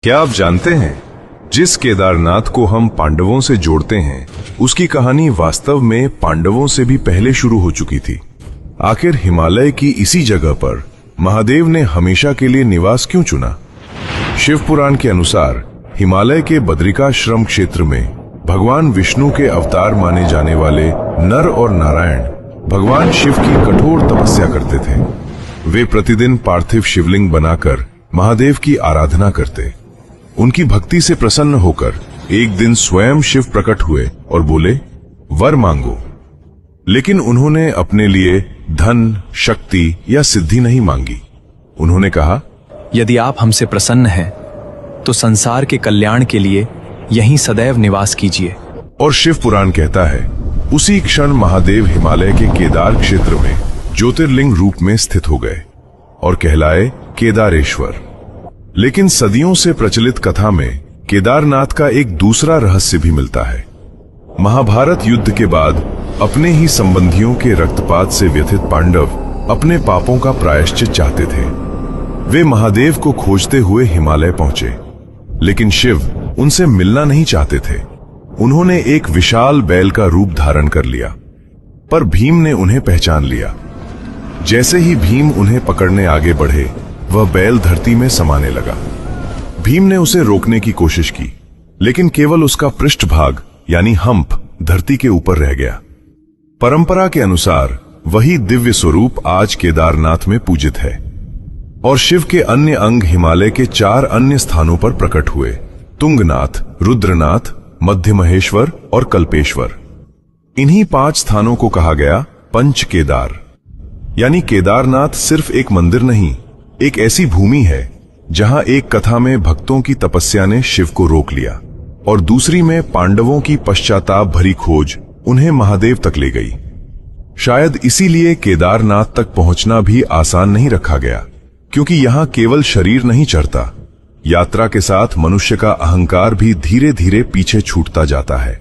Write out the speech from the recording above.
क्या आप जानते हैं, जिस केदारनाथ को हम पांडवों से जोड़ते हैं, उसकी कहानी वास्तव में पांडवों से भी पहले शुरू हो चुकी थी। आखिर हिमालय की इसी जगह पर महादेव ने हमेशा के लिए निवास क्यों चुना? शिव पुराण के अनुसार हिमालय के बद्रिकाश्रम क्षेत्र में भगवान विष्णु के अवतार माने जाने वाले नर और नारायण भगवान शिव की कठोर तपस्या करते थे। वे प्रतिदिन पार्थिव शिवलिंग बनाकर महादेव की आराधना करते। उनकी भक्ति से प्रसन्न होकर एक दिन स्वयं शिव प्रकट हुए और बोले, वर मांगो। लेकिन उन्होंने अपने लिए धन, शक्ति या सिद्धि नहीं मांगी। उन्होंने कहा, यदि आप हमसे प्रसन्न हैं तो संसार के कल्याण के लिए यहीं सदैव निवास कीजिए। और शिव पुराण कहता है, उसी क्षण महादेव हिमालय के केदार क्षेत्र में ज्योतिर्लिंग रूप में स्थित हो गए और कहलाए केदारेश्वर। लेकिन सदियों से प्रचलित कथा में केदारनाथ का एक दूसरा रहस्य भी मिलता है। महाभारत युद्ध के बाद अपने ही संबंधियों के रक्तपात से व्यथित पांडव अपने पापों का प्रायश्चित चाहते थे। वे महादेव को खोजते हुए हिमालय पहुंचे, लेकिन शिव उनसे मिलना नहीं चाहते थे। उन्होंने एक विशाल बैल का रूप धारण कर लिया, पर भीम ने उन्हें पहचान लिया। जैसे ही भीम उन्हें पकड़ने आगे बढ़े, वह बैल धरती में समाने लगा। भीम ने उसे रोकने की कोशिश की, लेकिन केवल उसका पृष्ठभाग यानी हम्प धरती के ऊपर रह गया। परंपरा के अनुसार वही दिव्य स्वरूप आज केदारनाथ में पूजित है। और शिव के अन्य अंग हिमालय के 4 अन्य स्थानों पर प्रकट हुए: तुंगनाथ, रुद्रनाथ, मध्य महेश्वर और कल्पेश्वर। इन्हीं 5 स्थानों को कहा गया पंच केदार। यानी केदारनाथ सिर्फ एक मंदिर नहीं, एक ऐसी भूमि है जहां एक कथा में भक्तों की तपस्या ने शिव को रोक लिया और दूसरी में पांडवों की पश्चाताप भरी खोज उन्हें महादेव तक ले गई। शायद इसीलिए केदारनाथ तक पहुंचना भी आसान नहीं रखा गया, क्योंकि यहां केवल शरीर नहीं चढ़ता, यात्रा के साथ मनुष्य का अहंकार भी धीरे धीरे पीछे छूटता जाता है।